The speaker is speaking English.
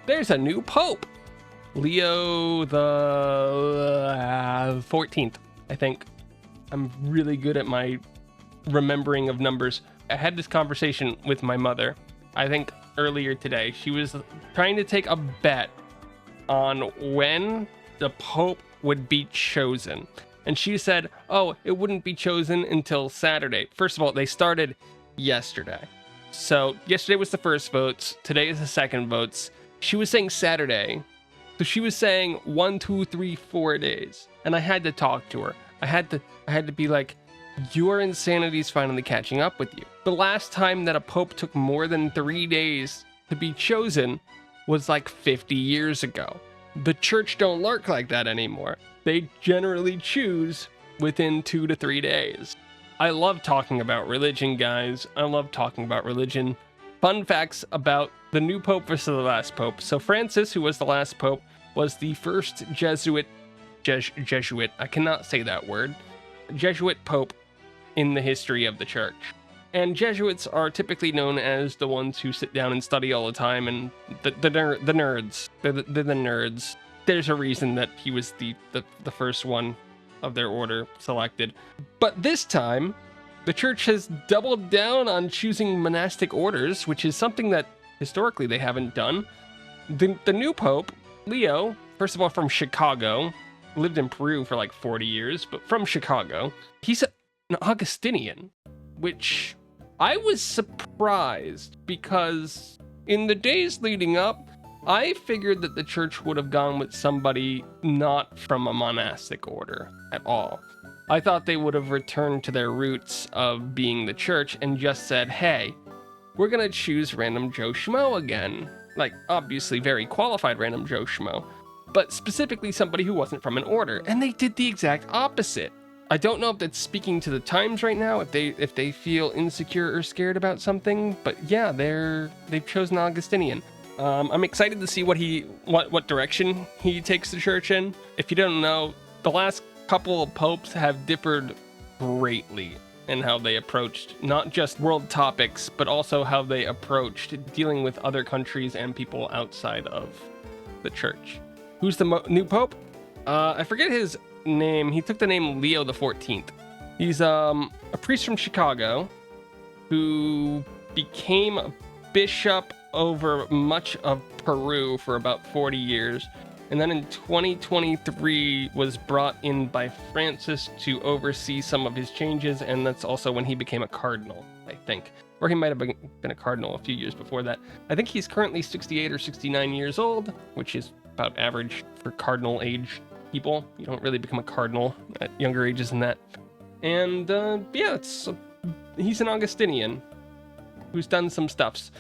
there's a new pope. Leo the 14th, I think. I'm really good at my remembering of numbers. I had this conversation with my mother, I think earlier today. She was trying to take a bet on when the pope would be chosen. And she said, oh, it wouldn't be chosen until Saturday. First of all, they started yesterday. So yesterday was the first votes. Today is the second votes. She was saying Saturday. So she was saying 1, 2, 3, 4 days. And I had to talk to her. I had to be like, your insanity is finally catching up with you. The last time that a pope took more than 3 days to be chosen was like 50 years ago. The church don't work like that anymore. They generally choose within 2 to 3 days. I love talking about religion, guys. I love talking about religion. Fun facts about the new pope versus the last pope. So Francis, who was the last pope, was the first Jesuit, I cannot say that word, Jesuit pope in the history of the church. And Jesuits are typically known as the ones who sit down and study all the time, and the nerds. They're the nerds. There's a reason that he was the first one of their order selected. But this time, the church has doubled down on choosing monastic orders, which is something that historically they haven't done. The new pope, Leo, first of all from Chicago, lived in Peru for like 40 years, but from Chicago. He's an Augustinian, which I was surprised because in the days leading up, I figured that the church would have gone with somebody not from a monastic order at all. I thought they would have returned to their roots of being the church and just said, hey, we're gonna choose random Joe Schmo again. Like, obviously very qualified random Joe Schmo, but specifically somebody who wasn't from an order. And they did the exact opposite. I don't know if that's speaking to the times right now, if they feel insecure or scared about something, but yeah, they've chosen Augustinian. I'm excited to see what direction he takes the church in. If you don't know, the last couple of popes have differed greatly in how they approached not just world topics, but also how they approached dealing with other countries and people outside of the church. Who's the new pope? I forget his name. He took the name Leo the 14th. He's a priest from Chicago who became a bishop over much of Peru for about 40 years, and then in 2023 was brought in by Francis to oversee some of his changes, and that's also when he became a cardinal, I think. Or he might have been a cardinal a few years before that. I think he's currently 68 or 69 years old, which is about average for cardinal age people. You don't really become a cardinal at younger ages than that. And yeah, he's an Augustinian who's done some stuffs.